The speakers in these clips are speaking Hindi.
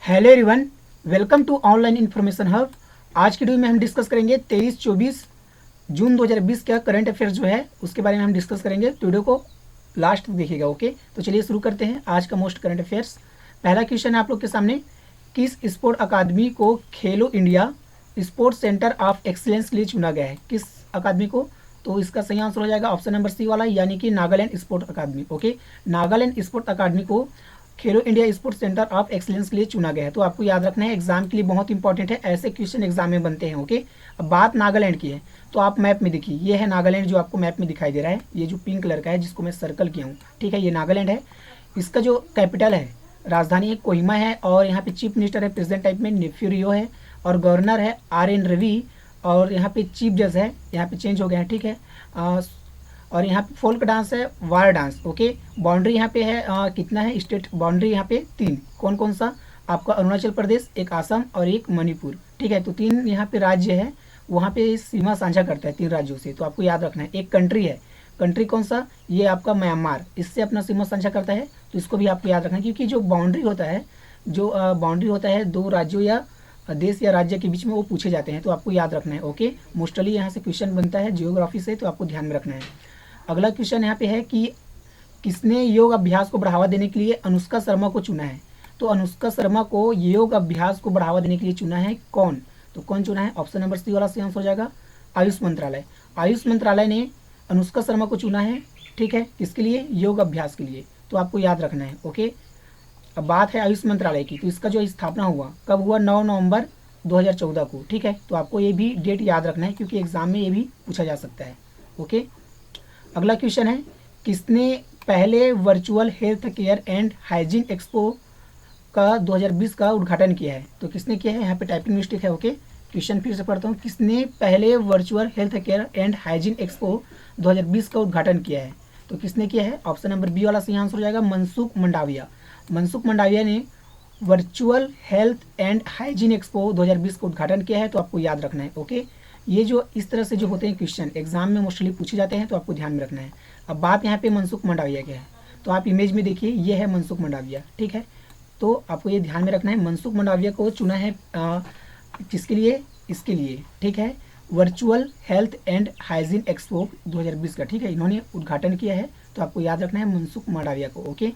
Hello everyone, welcome to online information hub. आज की वीडियो में हम डिस्कस करेंगे 23-24 जून 2020 का करंट अफेयर्स जो है उसके बारे में हम डिस्कस करेंगे। तो वीडियो को लास्ट तक देखिएगा। ओके, तो चलिए शुरू करते हैं आज का मोस्ट करंट अफेयर्स। पहला क्वेश्चन है आप लोग के सामने, किस स्पोर्ट अकादमी को खेलो India sports centre of excellence के लिए चुना गया है? किस अकादमी को? तो इसका सही आंसर हो जाएगा ऑप्शन नंबर सी वाला, यानी कि नागालैंड स्पोर्ट अकादमी। ओके, नागालैंड स्पोर्ट अकादमी को खेलो India sports centre of excellence के लिए चुना गया है। तो आपको याद रखना है, एग्जाम के लिए बहुत इंपॉर्टेंट है, ऐसे क्वेश्चन एग्जाम में बनते हैं। ओके, अब बात नागालैंड की है तो आप मैप में देखिए, ये है नागालैंड जो आपको मैप में दिखाई दे रहा है, ये जो पिंक कलर का है जिसको मैं सर्कल किया हूँ, ठीक है, ये नागालैंड है। इसका जो कैपिटल है, राजधानी है कोहिमा है, और यहाँ पे चीफ मिनिस्टर है प्रेसिडेंट टाइप में नेफ्यू रियो है, और गवर्नर है RN रवि, और यहाँ पे चीफ जज है, यहाँ पे चेंज हो गया है, ठीक है। और यहाँ पे फोल्क डांस है, वार डांस। ओके, बाउंड्री यहाँ पे है कितना है स्टेट बाउंड्री यहाँ पे 3, कौन कौन सा? आपका अरुणाचल प्रदेश, एक असम और एक मणिपुर, ठीक है। तो 3 यहाँ पे राज्य है, वहाँ पे सीमा साझा करता है 3 राज्यों से। तो आपको याद रखना है, एक कंट्री है, कंट्री कौन सा? ये आपका म्यांमार, इससे अपना सीमा साझा करता है। तो इसको भी आपको याद रखना है, क्योंकि जो बाउंड्री होता है, जो बाउंड्री होता है 2 राज्यों या देश या राज्य के बीच में, वो पूछे जाते हैं। तो आपको याद रखना है। ओके, मोस्टली यहाँ से क्वेश्चन बनता है जियोग्राफी से, तो आपको ध्यान में रखना है। अगला क्वेश्चन यहाँ पे है कि किसने योग अभ्यास को बढ़ावा देने के लिए अनुष्का शर्मा को चुना है? तो अनुष्का शर्मा को योग अभ्यास को बढ़ावा देने के लिए चुना है कौन? तो कौन चुना है? ऑप्शन नंबर सी वाला सही आंसर हो जाएगा आयुष मंत्रालय। आयुष मंत्रालय ने अनुष्का शर्मा को चुना है, ठीक है, किसके लिए? योग अभ्यास के लिए। तो आपको याद रखना है। ओके, अब बात है आयुष मंत्रालय की, तो इसका जो स्थापना हुआ कब हुआ? 9 नवंबर 2014 को, ठीक है। तो आपको ये भी डेट याद रखना है, क्योंकि एग्जाम में ये भी पूछा जा सकता है। ओके, अगला क्वेश्चन है, किसने पहले virtual health care and hygiene expo का 2020 का उद्घाटन किया है? तो किसने किया है? यहाँ पे टाइपिंग मिस्टेक है। ओके, क्वेश्चन फिर से पढ़ता हूँ, किसने पहले virtual health care and hygiene expo 2020 का उद्घाटन किया है? तो किसने किया है? ऑप्शन नंबर बी वाला सही आंसर हो जाएगा मनसुख मंडाविया। मनसुख मंडाविया ने virtual health and hygiene expo 2020 का उद्घाटन किया है। तो आपको याद रखना है। ओके, ये जो इस तरह से जो होते हैं क्वेश्चन एग्जाम में मोस्टली पूछे जाते हैं, तो आपको ध्यान में रखना है। अब बात यहाँ पे मनसुख मंडाविया की है, तो आप इमेज में देखिए, ये है मनसुख मंडाविया, ठीक है। तो आपको ये ध्यान में रखना है, मनसुख मंडाविया को चुना है किसके लिए? इसके लिए, ठीक है, virtual health and hygiene expo 2020 का, ठीक है, इन्होंने उद्घाटन किया है। तो आपको याद रखना है मनसुख मंडाविया को। ओके,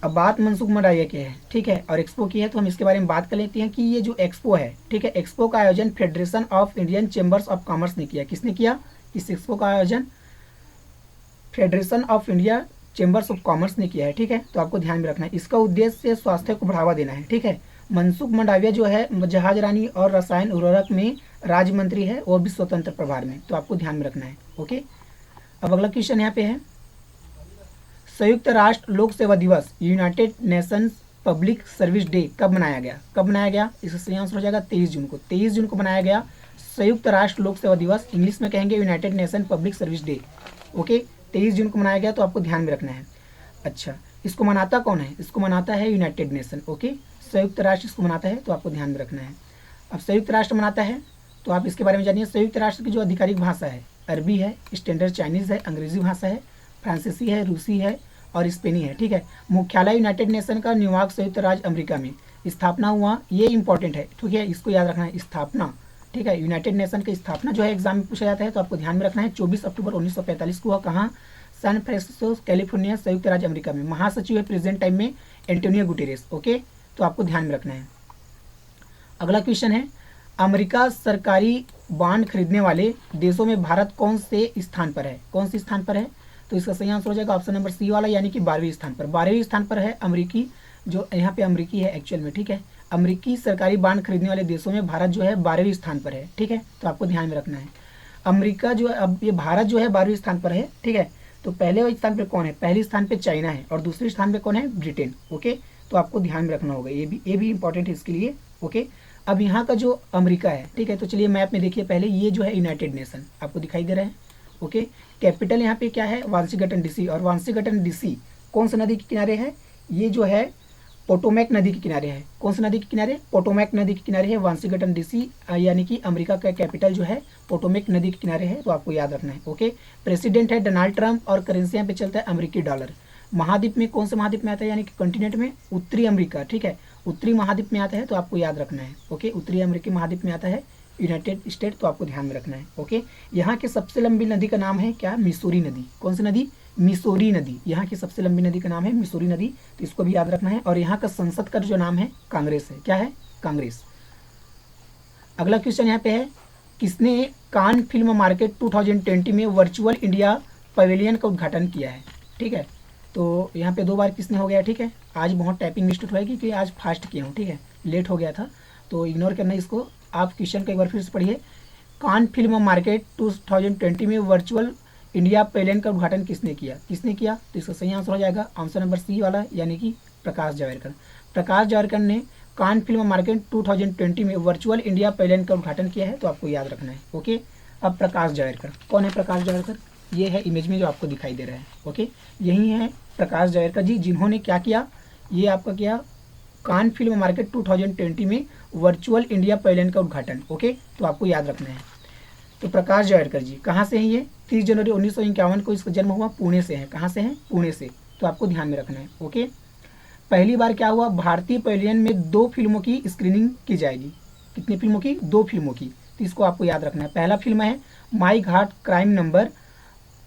अब बात मनसुख मंडाविया की है, ठीक है, और एक्सपो की है, तो हम इसके बारे में बात कर लेते हैं कि ये जो एक्सपो है, ठीक है, एक्सपो का आयोजन federation of Indian chambers of commerce ने किया। किसने किया इस एक्सपो का आयोजन? Federation of India chambers of commerce ने किया है, ठीक है। तो आपको ध्यान में रखना है, इसका उद्देश्य स्वास्थ्य को बढ़ावा देना है, ठीक है। मनसुख मंडाविया जो है जहाजरानी और रसायन उर्वरक में राज्य मंत्री है, और भी स्वतंत्र प्रभार में। तो आपको ध्यान में रखना है। ओके, अब अगला क्वेश्चन यहाँ पे है, संयुक्त राष्ट्र लोक सेवा दिवस United Nations public service day कब मनाया गया? कब मनाया गया? इसका सही आंसर हो जाएगा 23 जून को। 23 जून को मनाया गया संयुक्त राष्ट्र लोक सेवा दिवस, इंग्लिश में कहेंगे United nation public service day. Okay, 23 जून को मनाया गया। तो आपको ध्यान में रखना है। अच्छा, इसको मनाता कौन है? इसको मनाता है यूनाइटेड नेशन। ओके, संयुक्त राष्ट्र इसको मनाता है, तो आपको ध्यान में रखना है। अब संयुक्त राष्ट्र मनाता है, तो आप इसके बारे में जानिए। संयुक्त राष्ट्र की जो आधिकारिक भाषा है, अरबी है, स्टैंडर्ड चाइनीज है, अंग्रेजी भाषा है, फ्रांसीसी है, रूसी है और स्पेनी है, ठीक है। मुख्यालय यूनाइटेड नेशन का न्यूयॉर्क संयुक्त राज्य अमेरिका में स्थापना हुआ, ये इंपॉर्टेंट है, ठीक है, इसको याद रखना है, स्थापना, ठीक है। यूनाइटेड नेशन की स्थापना जो है एग्जाम में पूछा जाता है, तो आपको ध्यान में रखना है। 24 अक्टूबर 1945 को हुआ, कहाँ? सैन फ्रांसिस्को कैलिफोर्निया संयुक्त राज्य अमेरिका में। महासचिव है प्रेजेंट टाइम में एंटोनियो गुटेरेस। ओके, तो आपको ध्यान में रखना है। अगला क्वेश्चन है, अमेरिका सरकारी बॉन्ड खरीदने वाले देशों में भारत कौन से स्थान पर है? कौन से स्थान पर है? तो इसका सही आंसर हो जाएगा ऑप्शन नंबर सी वाला, यानी कि 12वें स्थान पर। 12वें स्थान पर है अमेरिकी, जो यहाँ पे अमेरिकी है एक्चुअल में, ठीक है। अमेरिकी सरकारी बॉन्ड खरीदने वाले देशों में भारत जो है 12वें स्थान पर है, ठीक है। तो आपको ध्यान में रखना है, अमेरिका जो है, अब ये भारत जो है 12वें स्थान पर है, ठीक है। तो पहले स्थान पर कौन है? पहले स्थान पर चाइना है, और दूसरे स्थान पर कौन है? ब्रिटेन। ओके, तो आपको ध्यान में रखना होगा, ये भी इंपॉर्टेंट है इसके लिए। ओके, अब यहाँ का जो अमेरिका है, ठीक है, तो चलिए मैप में देखिए पहले, ये जो है यूनाइटेड नेशन आपको दिखाई दे रहा है। ओके, कैपिटल यहाँ पे क्या है? वाशिंगटन डीसी, और वाशिंगटन डीसी कौन सा नदी के किनारे है? ये जो है पोटोमैक नदी के किनारे है। कौन सा नदी के किनारे? पोटोमैक नदी के किनारे है वाशिंगटन डीसी, यानी कि अमेरिका का कैपिटल जो है पोटोमैक नदी के किनारे है। तो आपको याद रखना है। ओके, प्रेसिडेंट है डोनाल्ड ट्रंप, और करेंसी यहाँ पे चलता है अमेरिकी डॉलर। महाद्वीप में कौन से महाद्वीप में आता है, यानी कि कंटिनेंट में? उत्तरी अमेरिका, ठीक है, उत्तरी महाद्वीप में आता है तो आपको याद रखना है। ओके, उत्तरी अमेरिकी महाद्वीप में आता है यूनाइटेड स्टेट, तो आपको ध्यान में रखना है। ओके, यहाँ की सबसे लंबी नदी का नाम है क्या? मिसूरी नदी। कौन सी नदी? मिसूरी नदी। यहाँ की सबसे लंबी नदी का नाम है मिसूरी नदी, तो इसको भी याद रखना है। और यहाँ का संसद का जो नाम है कांग्रेस है। क्या है? कांग्रेस। अगला क्वेश्चन यहाँ पे है, किसने कान फिल्म मार्केट 2020 में वर्चुअल इंडिया पवेलियन का उद्घाटन किया है? ठीक है, तो यहाँ पे 2 बार किसने हो गया। ठीक है, आज बहुत टाइपिंग मिस्टेक होगी क्योंकि आज फास्ट किया हूँ। ठीक है, लेट हो गया था तो इग्नोर करना इसको। आप क्वेश्चन को एक बार फिर से पढ़िए। कान फिल्म मार्केट 2020 में वर्चुअल इंडिया पवेलियन का उद्घाटन किसने किया? किसने किया? तो इसका सही आंसर हो जाएगा ऑप्शन नंबर सी वाला, यानी कि प्रकाश जावड़ेकर। प्रकाश जावड़ेकर ने कान फिल्म मार्केट 2020 में वर्चुअल इंडिया पवेलियन का उद्घाटन किया है, तो आपको याद रखना है। ओके, अब प्रकाश जावड़ेकर कौन है? प्रकाश जावड़ेकर ये है इमेज में जो आपको दिखाई दे रहा है। ओके, यही है प्रकाश जावड़ेकर जी, जिन्होंने क्या किया? ये आपका किया कान फिल्म मार्केट 2020 में वर्चुअल इंडिया पवेलियन का उद्घाटन। ओके, तो आपको याद रखना है। तो प्रकाश जावड़ेकर जी कहाँ से हैं? ये 30 जनवरी 1951 को इसका जन्म हुआ, पुणे से है। कहाँ से है? पुणे से, तो आपको ध्यान में रखना है। ओके, पहली बार क्या हुआ? भारतीय पवेलियन में 2 फिल्मों की स्क्रीनिंग की जाएगी। कितनी फिल्मों की? 2 फिल्मों की, तो इसको आपको याद रखना है। पहला फिल्म है माई घाट क्राइम नंबर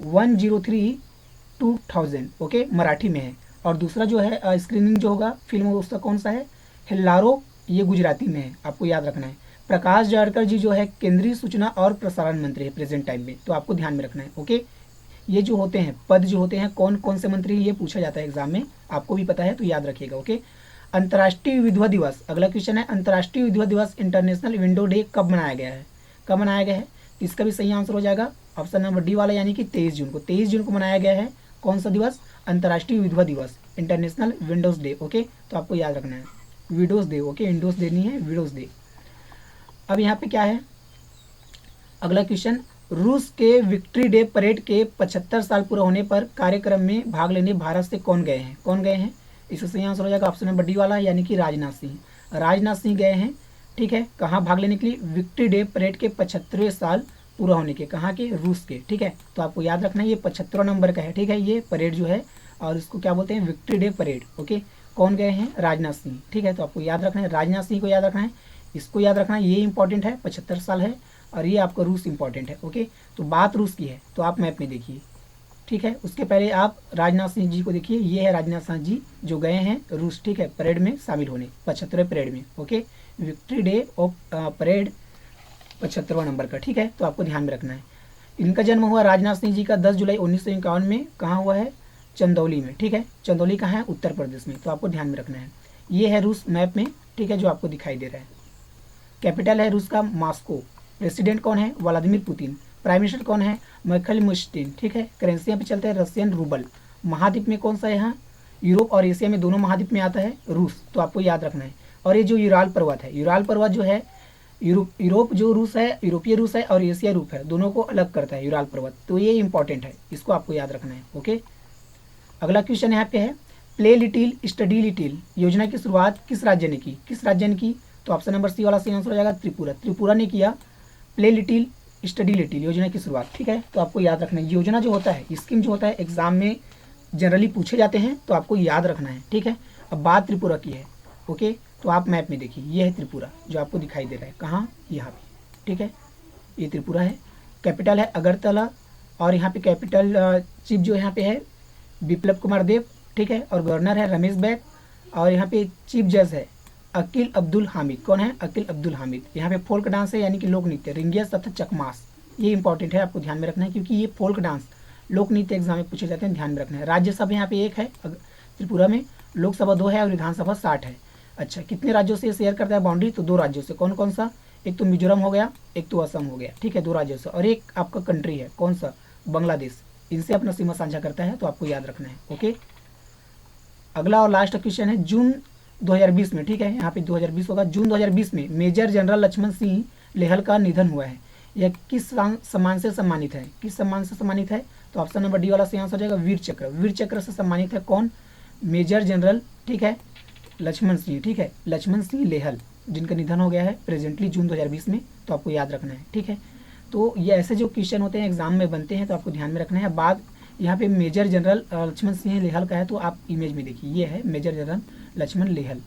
103/2000, ओके, मराठी में है। और दूसरा जो है स्क्रीनिंग जो होगा फिल्म उसका कौन सा है? हेल्लारो, ये गुजराती में है, आपको याद रखना है। प्रकाश जावड़ेकर जी जो है केंद्रीय सूचना और प्रसारण मंत्री है प्रेजेंट टाइम में, तो आपको ध्यान में रखना है। ओके, ये जो होते हैं पद जो होते हैं कौन कौन से मंत्री, ये पूछा जाता है एग्जाम में, आपको भी पता है तो याद रखिएगा। ओके, अंतर्राष्ट्रीय विधवा दिवस, अगला क्वेश्चन है, अंतर्राष्ट्रीय विधवा दिवस इंटरनेशनल विंडो डे कब मनाया गया है? कब मनाया गया है? इसका भी सही आंसर हो जाएगा ऑप्शन नंबर डी वाला, यानी कि 23 जून को। 23 जून को मनाया गया है कौन सा दिवस? अंतर्राष्ट्रीय विधवा दिवस, इंटरनेशनल विंडोज डे। ओके, तो आपको याद रखना है widows day. Okay, Windows day नहीं है, विडोज डे। अब यहाँ पे क्या है अगला क्वेश्चन, रूस के विक्ट्री डे परेड के 75 साल पूरा होने पर कार्यक्रम में भाग लेने भारत से कौन गए हैं? कौन गए हैं? इसका सही आंसर हो जाएगा ऑप्शन नंबर डी वाला, यानी कि राजनाथ सिंह। राजनाथ सिंह गए हैं। ठीक है, कहाँ भाग लेने के लिए? विक्ट्री डे परेड के 75वें साल पूरा होने के। कहाँ के? रूस के। ठीक है, तो आपको याद रखना है ये 75वां नंबर का है। ठीक है, ये परेड जो है और इसको क्या बोलते हैं? Victory day parade. ओके, कौन गए हैं? राजनाथ सिंह। ठीक है, तो आपको याद रखना है, राजनाथ सिंह को याद रखना है, इसको याद रखना है, ये इंपॉर्टेंट है, 75 साल है, और ये आपका रूस इंपॉर्टेंट है। ओके, तो बात रूस की है तो आप मैप में देखिए। ठीक है, उसके पहले आप राजनाथ सिंह जी को देखिए, ये है राजनाथ सिंह जी जो गए हैं रूस। ठीक है, परेड में शामिल होने, 75वें परेड में। Okay, victory day of parade 75वां नंबर का। ठीक है, तो आपको ध्यान में रखना है। इनका जन्म हुआ राजनाथ सिंह जी का 10 जुलाई 1951 में। कहाँ हुआ है? चंदौली में। ठीक है, चंदौली कहाँ है? उत्तर प्रदेश में, तो आपको ध्यान में रखना है। ये है रूस मैप में। ठीक है, जो आपको दिखाई दे रहा है। कैपिटल है रूस का मॉस्को। प्रेसिडेंट कौन है? Vladimir Putin. प्राइम मिनिस्टर कौन है? माइकल मुस्टिन। ठीक है, करेंसी यहाँ पे चलता है रशियन रूबल। महाद्वीप में कौन सा है? यहाँ यूरोप और एशिया में दोनों महाद्वीप में आता है रूस, तो आपको याद रखना है। और ये जो यूराल पर्वत है, यूराल पर्वत जो है यूरोप जो रूस है, यूरोपीय रूस है और एशिया रूप है, दोनों को अलग करता है यूराल पर्वत, तो ये इंपॉर्टेंट है, इसको आपको याद रखना है। ओके, अगला क्वेश्चन यहाँ पे है, प्ले लिटिल स्टडी लिटिल योजना की शुरुआत किस राज्य ने की? किस राज्य ने की? तो ऑप्शन नंबर सी वाला सही आंसर हो जाएगा त्रिपुरा। त्रिपुरा ने किया प्ले लिटिल स्टडी लिटिल योजना की शुरुआत। ठीक है, तो आपको याद रखना है, योजना जो होता है, स्कीम जो होता है, एग्जाम में जनरली पूछे जाते हैं, तो आपको याद रखना है। ठीक है, अब बात त्रिपुरा की है। ओके, तो आप मैप में देखिए, ये है त्रिपुरा जो आपको दिखाई दे रहा है। कहाँ? यहाँ पे। ठीक है, ये त्रिपुरा है। कैपिटल है अगरतला, और यहाँ पे कैपिटल चीफ जो यहाँ पे है बिप्लब कुमार देव। ठीक है, और गवर्नर है रमेश बैग, और यहाँ पे चीफ जज है अकील अब्दुल हामिद। कौन है? अकील अब्दुल हामिद। यहाँ पे फोल्क डांस है, यानी कि लोक नृत्य, रिंगियस तथा चकमास। ये इंपॉर्टेंट है, आपको ध्यान में रखना है, क्योंकि ये फोल्क डांस लोक नृत्य एग्जाम में पूछे जाते हैं, ध्यान में रखना है। राज्यसभा यहाँ पे 1 है त्रिपुरा में, लोकसभा 2 है और विधानसभा 60 है। अच्छा, कितने राज्यों से शेयर करता है बाउंड्री? तो 2 राज्यों से। कौन कौन सा? एक तो मिजोरम हो गया, एक तो असम हो गया। ठीक है, 2 राज्यों से, और एक आपका कंट्री है, कौन सा? बांग्लादेश। इनसे अपना सीमा साझा करता है, तो आपको याद रखना है। ओके, अगला और लास्ट क्वेश्चन है, जून 2020 में। ठीक है, यहाँ पे 2020 होगा। जून 2020 में मेजर जनरल लक्ष्मण सिंह लेहल का निधन हुआ है। यह किस सम्मान से सम्मानित है? किस सम्मान से सम्मानित है? तो ऑप्शन नंबर डी वाला सही आंसर हो जाएगा वीर चक्र। वीर चक्र से सम्मानित है कौन? मेजर जनरल, ठीक है, लक्ष्मण सिंह। ठीक है, लक्ष्मण सिंह लेहल, जिनका निधन हो गया है प्रेजेंटली जून 2020 में, तो आपको याद रखना है। ठीक है, तो ये ऐसे जो क्वेश्चन होते हैं एग्जाम में बनते हैं, तो आपको ध्यान में रखना है। बाद यहाँ पे मेजर जनरल लक्ष्मण सिंह लेहल का है, तो आप इमेज में देखिए, ये है मेजर जनरल लक्ष्मण लेहल।